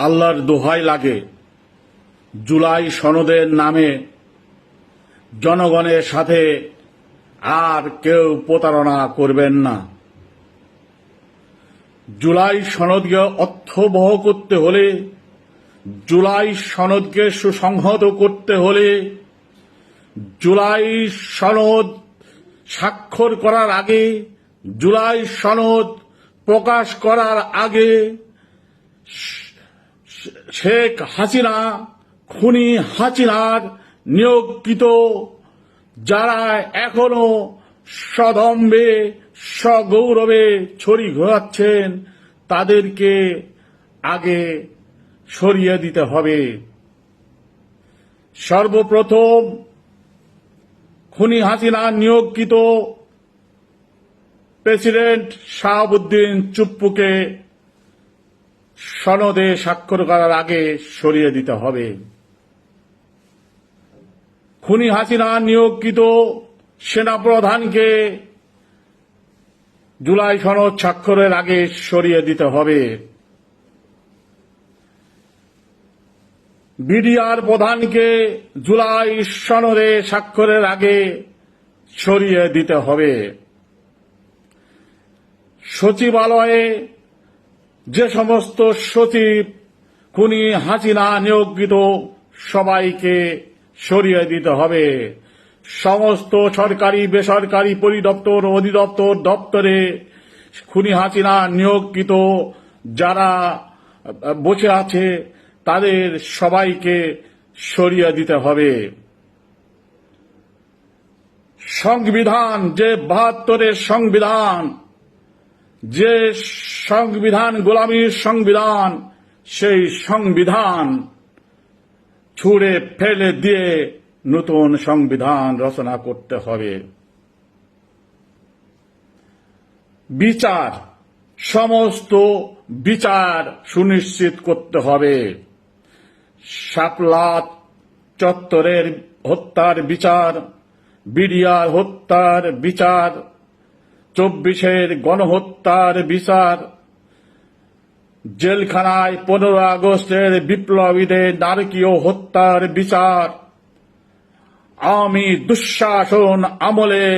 আল্লাহর দোহাই লাগে, জুলাই সনদের নামে জনগণের সাথে আর কেউ প্রতারণা করবেন না। জুলাই সনদকে অর্থবহ করতে হলে, জুলাই সনদকে সুসংহত করতে হলে, জুলাই সনদ স্বাক্ষর করার আগে, জুলাই সনদ প্রকাশ করার আগে শেখ হাসিনা, খুনি হাসিনার নিয়োগকৃত যারা এখনো সদম্ভে সগৌরবে ছড়ি ঘোরাচ্ছেন তাদেরকে আগে সরিয়ে দিতে হবে। সর্বপ্রথম খুনি হাসিনা নিয়োগকৃত প্রেসিডেন্ট শাহাবুদ্দিন চুপ্পুকে সনদে স্বাক্ষর করার আগে সরিয়ে দিতে হবে। খুনি হাসিনা নিয়োগকৃত সেনাপ্রধানকে জুলাই সনদ স্বাক্ষরের আগে সরিয়ে দিতে হবে। বিডিআর প্রধানকে জুলাই সনদে স্বাক্ষরের আগে সরিয়ে দিতে হবে। সচিবালয়ে যে সমস্ত সচিব খুনি হাসিনা নিয়োগকৃত সবাইকে সরিয়ে দিতে হবে। সমস্ত সরকারি বেসরকারি পরিদপ্তর অধিদপ্তর দপ্তরে খুনি হাসিনা নিয়োগকৃত যারা বসে আছে তাদের সবাইকে সরিয়ে দিতে হবে। সংবিধান, যে ৭২-এর সংবিধান, যে সংবিধান গোলামীর সংবিধান, সেই সংবিধান ছুঁড়ে ফেলে দিয়ে নতুন সংবিধান রচনা করতে হবে। বিচার, সমস্ত বিচার সুনিশ্চিত করতে হবে। শাপলা চত্বরের হত্যার বিচার, বিডিআর হত্যার বিচার, ২৪-এর গণহত্যার বিচার, জেলখানায় ১৫ আগস্টের বিপ্লবীদের নারকীয় হত্যার বিচার, আওয়ামী দুঃশাসন আমলে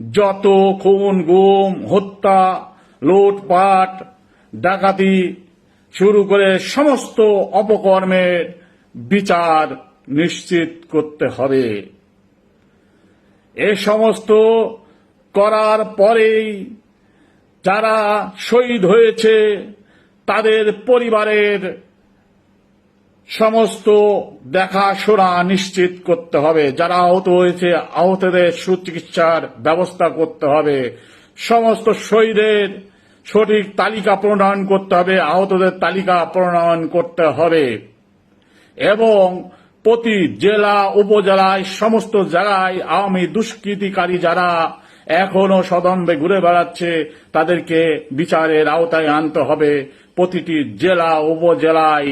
যত খুন গুম হত্যা লুটপাট ডাকাতি শুরু করে সমস্ত অপকর্মের বিচার নিশ্চিত করতে হবে। এ সমস্ত করার পরেই যারা শহীদ হয়েছে তাদের পরিবারের সমস্ত দেখাশোনা নিশ্চিত করতে হবে। যারা আহত হয়েছে আহতদের সুচিকিৎসার ব্যবস্থা করতে হবে। সমস্ত শহীদের সঠিক তালিকা প্রণয়ন করতে হবে, আহতদের তালিকা প্রণয়ন করতে হবে এবং প্রতি জেলা উপজেলায় সমস্ত জায়গায় আওয়ামী দুষ্কৃতিকারী যারা এখনো সদম্ভে ঘুরে বেড়াচ্ছে তাদেরকে বিচারের আওতায় আনতে হবে। প্রতিটি জেলা উপজেলায়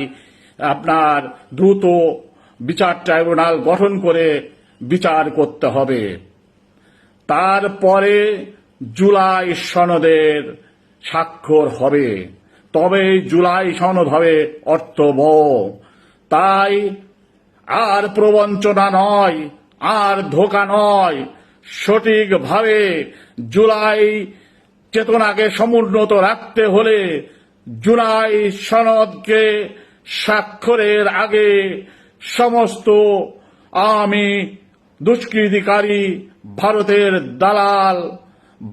আপনার দ্রুত বিচার ট্রাইব্যুনাল গঠন করে বিচার করতে হবে। তারপরে জুলাই সনদের স্বাক্ষর হবে, তবেই জুলাই সনদ হবে অর্থবহ। তাই আর প্রবঞ্চনা নয়, আর ধোঁকা নয়, সঠিকভাবে জুলাই চেতনাকে সমুন্নত রাখতে হলে জুলাই সনদকে স্বাক্ষরের আগে সমস্ত আওয়ামী দুষ্কৃতিকারী, ভারতের দালাল,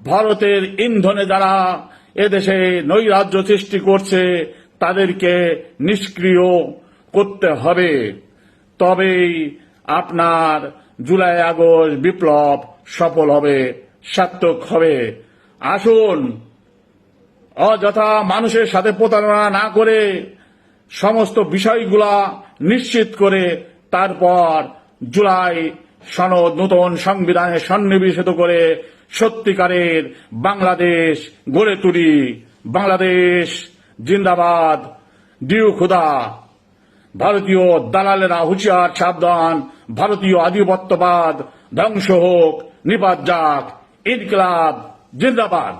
ভারতের ইন্ধনে যারা এদেশে নৈরাজ্য সৃষ্টি করছে তাদেরকে নিষ্ক্রিয় করতে হবে। তবেই আপনার জুলাই আগস্ট বিপ্লব সফল হবে, সার্থক হবে। আসুন অযথা মানুষের সাথে প্রতারণা না করে সমস্ত বিষয়গুলা নিশ্চিত করে তারপর জুলাই সনদ নতুন সংবিধানে সন্নিবেশিত করে সত্যিকারের বাংলাদেশ গড়ে তুলি। বাংলাদেশ জিন্দাবাদ, ডিউ খুদা। ভারতীয় দালালেরা হুঁশিয়ার, সাবধান। ভারতীয় আধিপত্যবাদ ধ্বংস হোক, নিপাত যাক। ইনকিলাব জিন্দাবাদ।